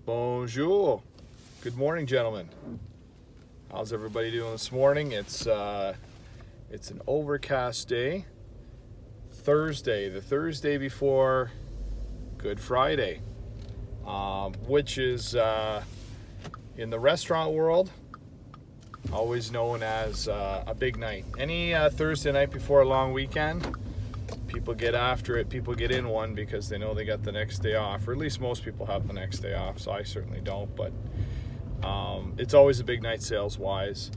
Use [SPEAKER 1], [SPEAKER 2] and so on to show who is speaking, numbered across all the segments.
[SPEAKER 1] Bonjour. Good morning, gentlemen. How's everybody doing this morning? It's an overcast day. Thursday, the Thursday before Good Friday, which is in the restaurant world always known as a big night. Any Thursday night before a long weekend, people get after it. People get in one because they know they got the next day off, or at least most people have the next day off. So I certainly don't, but it's always a big night sales wise.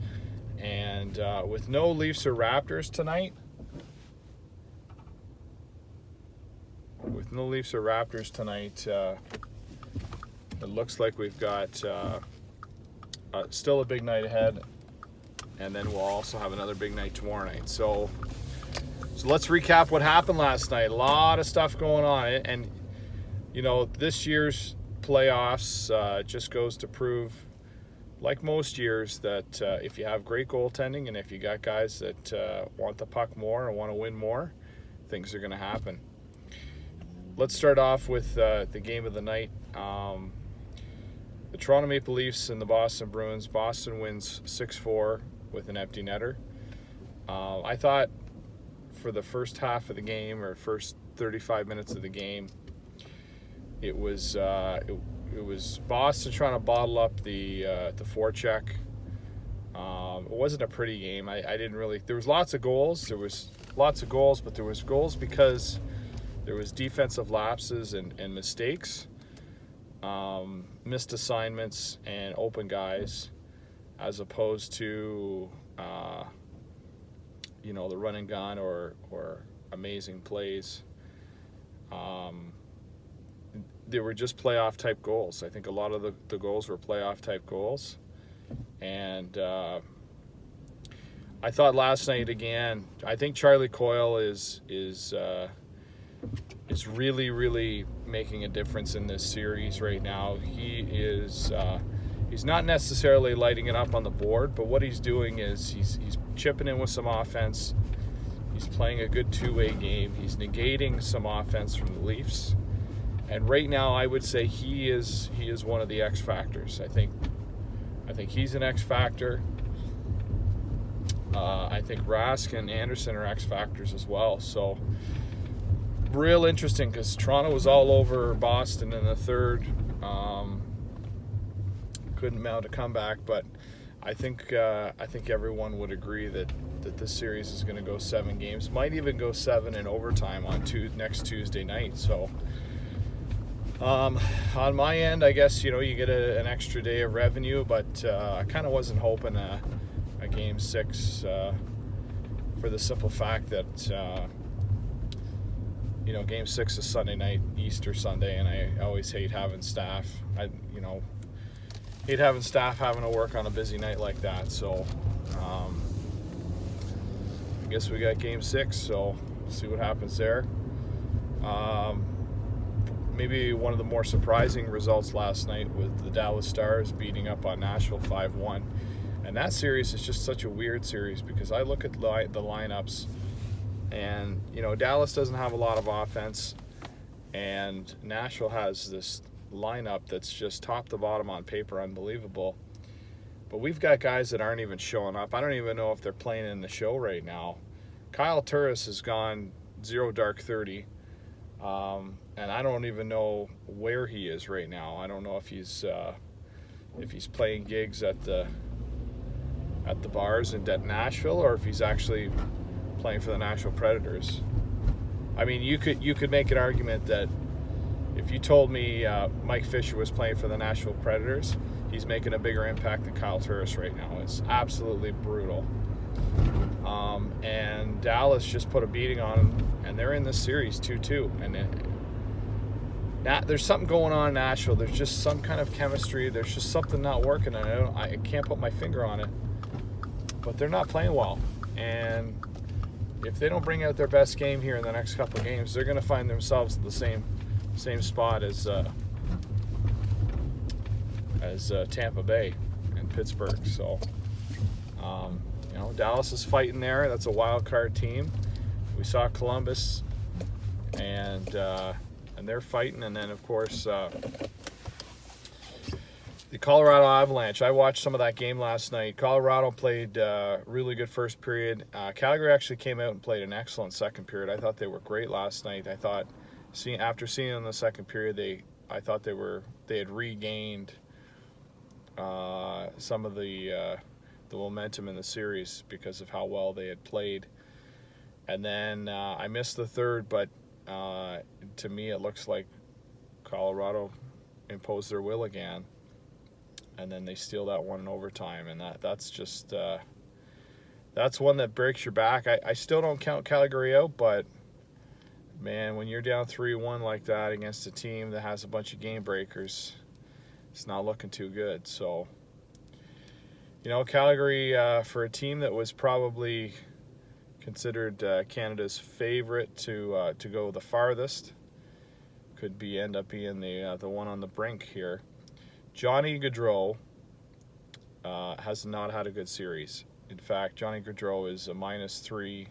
[SPEAKER 1] And with no Leafs or Raptors tonight, it looks like we've got still a big night ahead, and then we'll also have another big night tomorrow night. So let's recap what happened last night. A lot of stuff going on, and you know, this year's playoffs just goes to prove, like most years, that if you have great goaltending and if you got guys that want the puck more and want to win more, things are going to happen. Let's start off with the game of the night. The Toronto Maple Leafs and the Boston Bruins. Boston wins 6-4 with an empty netter. I thought for the first half of the game, or first 35 minutes of the game, it was Boston trying to bottle up the forecheck. It wasn't a pretty game. I didn't really. There was lots of goals. There was lots of goals, but there was goals because there was defensive lapses and mistakes, missed assignments and open guys, as opposed to the run and gun or amazing plays. They were just playoff type goals. I think a lot of the goals were playoff type goals. And I thought last night again, I think Charlie Coyle is really, really making a difference in this series right now. He's not necessarily lighting it up on the board, but what he's doing is he's chipping in with some offense. He's playing a good two-way game. He's negating some offense from the Leafs. And right now, I would say he is one of the X factors. I think he's an X factor. I think Rask and Anderson are X factors as well. So real interesting, because Toronto was all over Boston in the third. Couldn't mount a comeback, but I think everyone would agree that this series is going to go 7 games. Might even go 7 in overtime on next Tuesday night. So on my end, I guess you get an extra day of revenue, but I kind of wasn't hoping a game 6 for the simple fact that game 6 is Sunday night, Easter Sunday, and I always hate having staff. Hate having staff having to work on a busy night like that. So I guess we got game 6, so we'll see what happens there. Maybe one of the more surprising results last night with the Dallas Stars beating up on Nashville 5-1. And that series is just such a weird series, because I look at the lineups, and Dallas doesn't have a lot of offense, and Nashville has this lineup that's just top to bottom on paper unbelievable. But we've got guys that aren't even showing up. I don't even know if they're playing in the show right now. Kyle Turris has gone 0 dark 30, and I don't even know where he is right now. I don't know if he's playing gigs at the bars in Nashville, or if he's actually playing for the Nashville Predators. I mean, you could make an argument that if you told me Mike Fisher was playing for the Nashville Predators, he's making a bigger impact than Kyle Turris right now. It's absolutely brutal. And Dallas just put a beating on him, and they're in this series 2-2. And there's something going on in Nashville. There's just some kind of chemistry. There's just something not working, and I can't put my finger on it. But they're not playing well. And if they don't bring out their best game here in the next couple of games, they're going to find themselves in the same spot as Tampa Bay and Pittsburgh. So Dallas is fighting there. That's a wild card team. We saw Columbus, and they're fighting. And then of course The Colorado Avalanche. I watched some of that game last night. Colorado played really good first period. Calgary actually came out and played an excellent second period. I thought they were great last night. I thought, after seeing them in the second period, I thought they had regained some of the momentum in the series because of how well they had played. And then I missed the third, but to me it looks like Colorado imposed their will again. And then they steal that one in overtime, and that's just that's one that breaks your back. I still don't count Calgary out, but man, when you're down 3-1 like that against a team that has a bunch of game breakers, it's not looking too good. So, Calgary, for a team that was probably considered Canada's favorite to go the farthest, could end up being the one on the brink here. Johnny Gaudreau has not had a good series. In fact, Johnny Gaudreau is a -3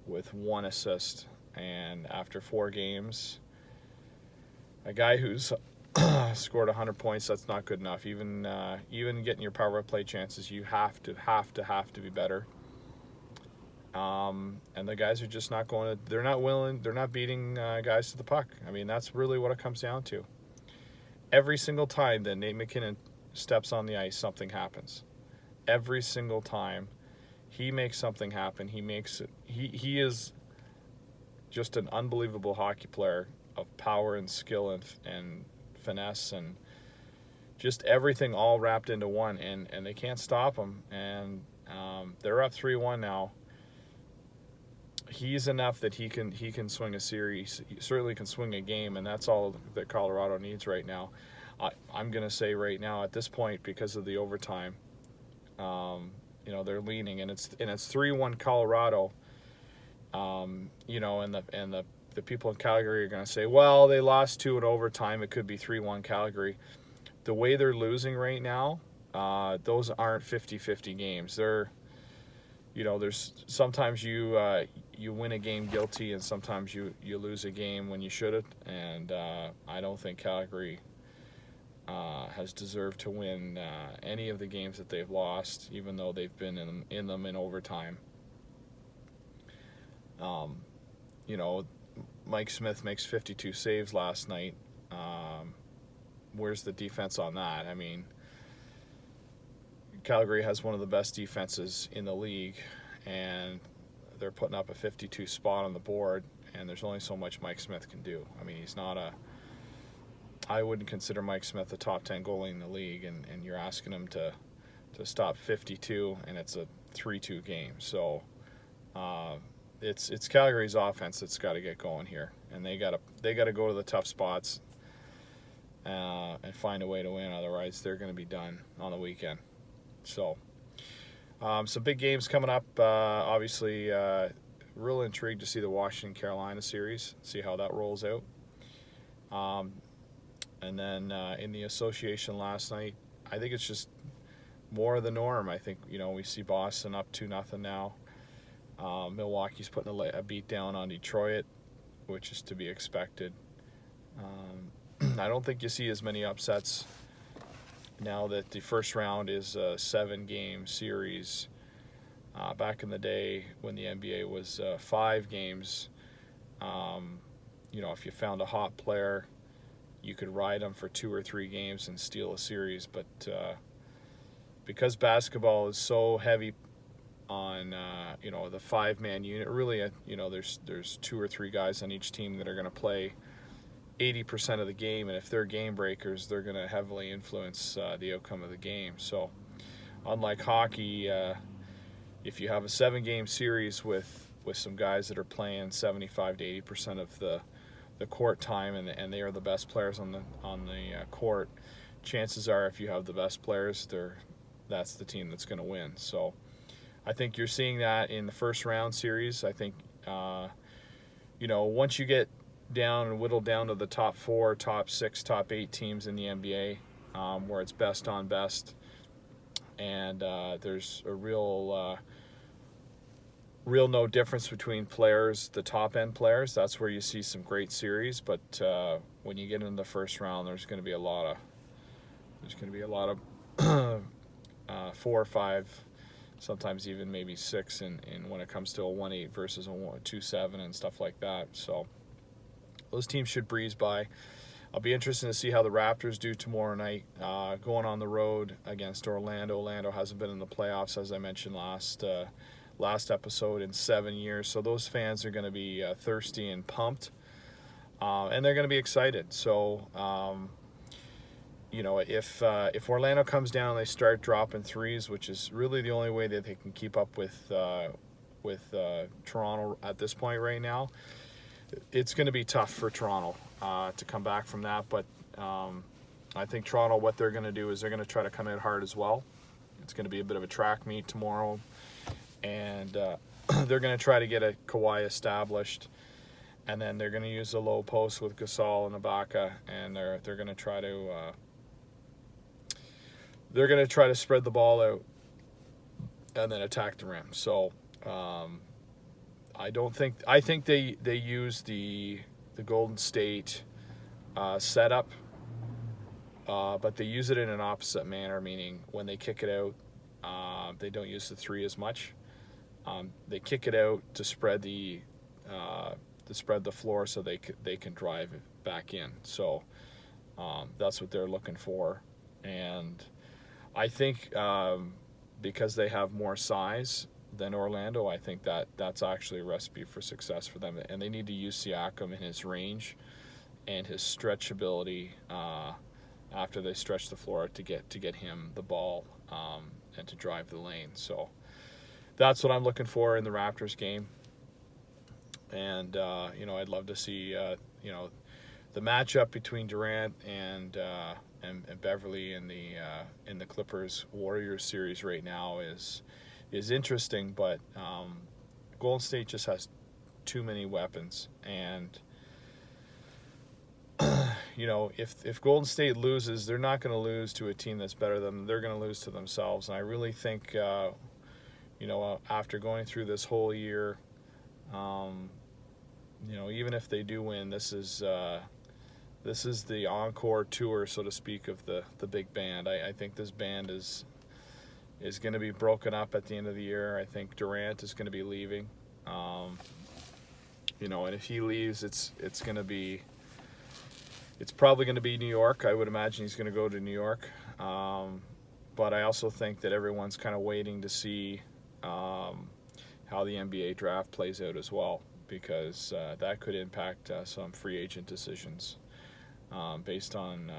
[SPEAKER 1] with 1 assist. And after 4 games, a guy who's scored 100 points, that's not good enough. Even getting your power play chances, you have to be better. And the guys are just not going to, they're not beating guys to the puck. I mean, that's really what it comes down to. Every single time that Nate MacKinnon steps on the ice, something happens. Every single time he makes something happen, he is just an unbelievable hockey player of power and skill and finesse and just everything all wrapped into one, and they can't stop him. And they're up 3-1 now. He's enough that he can swing a series. He certainly can swing a game, and that's all that Colorado needs right now. I'm going to say right now at this point, because of the overtime, they're leaning, and it's 3-1 Colorado. And the people in Calgary are going to say, well, they lost 2 in overtime. It could be 3-1 Calgary. The way they're losing right now, those aren't 50-50 games. There's sometimes you win a game guilty, and sometimes you lose a game when you shouldn't. And I don't think Calgary has deserved to win any of the games that they've lost, even though they've been in them in overtime. Mike Smith makes 52 saves last night. Where's the defense on that? I mean, Calgary has one of the best defenses in the league, and they're putting up a 52 spot on the board, and there's only so much Mike Smith can do. I mean, I wouldn't consider Mike Smith a top 10 goalie in the league, and you're asking him to stop 52, and it's a 3-2 game. So it's Calgary's offense that's got to get going here, and they got to go to the tough spots and find a way to win. Otherwise, they're going to be done on the weekend. So some big games coming up. Obviously, real intrigued to see the Washington-Carolina series, see how that rolls out. And then in the association last night, I think it's just more of the norm. I think, we see Boston up 2-0 now. Milwaukee's putting a beat down on Detroit, which is to be expected. I don't think you see as many upsets now that the first round is a 7-game series. Back in the day when the NBA was 5 games, if you found a hot player, you could ride them for 2 or 3 games and steal a series. But because basketball is so heavy on the 5-man unit, really, there's 2 or 3 guys on each team that are going to play 80% of the game, and if they're game breakers, they're going to heavily influence the outcome of the game. So unlike hockey, if you have a 7-game series with some guys that are playing 75 to 80% of the court time, and they are the best players on the court, chances are, if you have the best players, that's the team that's going to win. So I think you're seeing that in the first round series. I think once you get down and whittle down to the top 4, top 6, top 8 teams in the NBA, where it's best on best, and there's a real no difference between players, the top end players. That's where you see some great series. But when you get into the first round, there's going to be a lot There's going to be a lot of 4 or 5, sometimes even maybe 6 in when it comes to a 1-8 versus a 2-7 and stuff like that. So those teams should breeze by. I'll be interested to see how the Raptors do tomorrow night, going on the road against Orlando. Orlando hasn't been in the playoffs, as I mentioned last episode, in 7 years. So those fans are going to be thirsty and pumped, and they're going to be excited. So, if Orlando comes down and they start dropping threes, which is really the only way that they can keep up with Toronto at this point right now, it's going to be tough for Toronto to come back from that. But I think Toronto, what they're going to do is they're going to try to come in hard as well. It's going to be a bit of a track meet tomorrow, and they're going to try to get a Kawhi established, and then they're going to use the low post with Gasol and Ibaka, and they're going to try to spread the ball out and then attack the rim. So I think they use the Golden State setup, but they use it in an opposite manner, meaning when they kick it out, they don't use the 3 as much. They kick it out to spread the floor so they can drive it back in. So that's what they're looking for, and I think because they have more size than Orlando, I think that's actually a recipe for success for them. And they need to use Siakam in his range and his stretchability after they stretch the floor to get him the ball and to drive the lane. So that's what I'm looking for in the Raptors game. And I'd love to see the matchup between Durant and Beverly in the Clippers Warriors series right now is interesting, but Golden State just has too many weapons, and if Golden State loses, they're not going to lose to a team that's better than them. They're going to lose to themselves. And I really think after going through this whole year, even if they do win, this is the encore tour, so to speak, of the big band. I think this band is going to be broken up at the end of the year. I think Durant is going to be leaving. And if he leaves, it's probably going to be New York. I would imagine he's going to go to New York. But I also think that everyone's kind of waiting to see how the NBA draft plays out as well, because that could impact some free agent decisions based on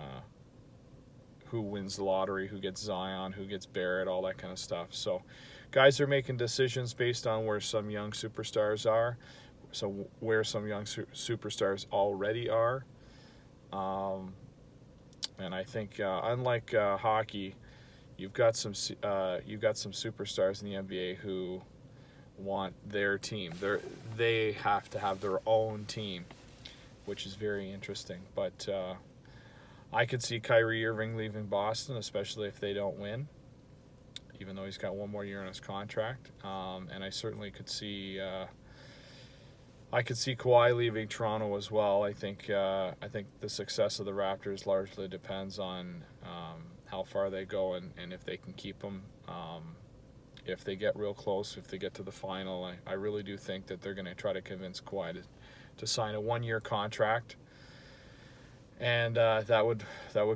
[SPEAKER 1] who wins the lottery, who gets Zion, who gets Barrett, all that kind of stuff. So guys are making decisions based on where some young superstars are, so where some young superstars already are. And I think unlike hockey, you've got some superstars in the NBA who want their team. They have to have their own team, which is very interesting. But I could see Kyrie Irving leaving Boston, especially if they don't win, even though he's got one more year on his contract. And I certainly could see Kawhi leaving Toronto as well. I think the success of the Raptors largely depends on how far they go and if they can keep him. If they get real close, if they get to the final, I really do think that they're going to try to convince Kawhi to sign a 1-year contract. And that would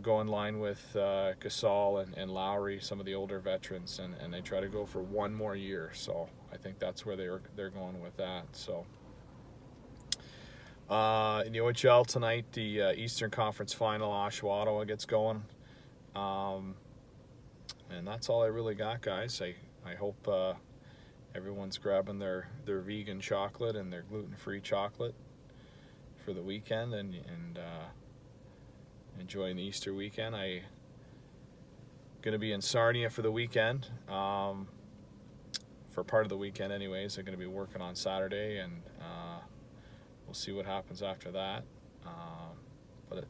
[SPEAKER 1] go in line with Gasol and Lowry, some of the older veterans, and they try to go for 1 more year. So I think that's where they're going with that. So in the OHL tonight, the Eastern Conference Final, Oshawa Ottawa gets going, and that's all I really got, guys. I hope everyone's grabbing their vegan chocolate and their gluten-free chocolate for the weekend and enjoying the Easter weekend. I'm going to be in Sarnia for the weekend, for part of the weekend anyways. I'm going to be working on Saturday, and we'll see what happens after that. But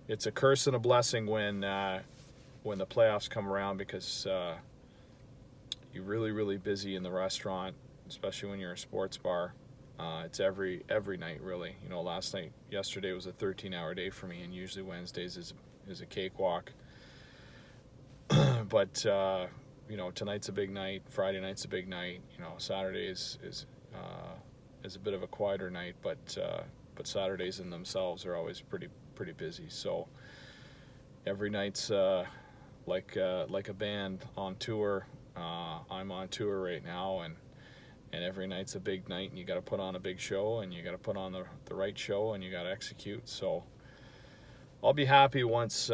[SPEAKER 1] it's a curse and a blessing when the playoffs come around, because you're really, really busy in the restaurant, especially when you're a sports bar. It's every night, really. Yesterday was a 13-hour day for me, and usually Wednesdays is a cakewalk. But you know, tonight's a big night. Friday night's a big night. You know, Saturday is a bit of a quieter night, but Saturdays in themselves are always pretty busy. So every night's like a band on tour. I'm on tour right now, and every night's a big night, and you got to put on a big show, and you got to put on the right show, and you got to execute. So I'll be happy once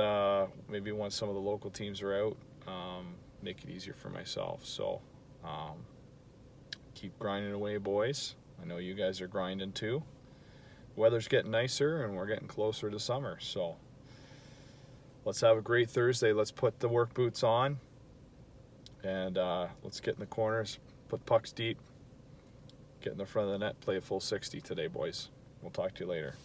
[SPEAKER 1] maybe once some of the local teams are out, make it easier for myself. So keep grinding away, boys. I know you guys are grinding too. Weather's getting nicer, and we're getting closer to summer. So let's have a great Thursday. Let's put the work boots on, and let's get in the corners, put pucks deep, get in the front of the net, play a full 60 today, boys. We'll talk to you later.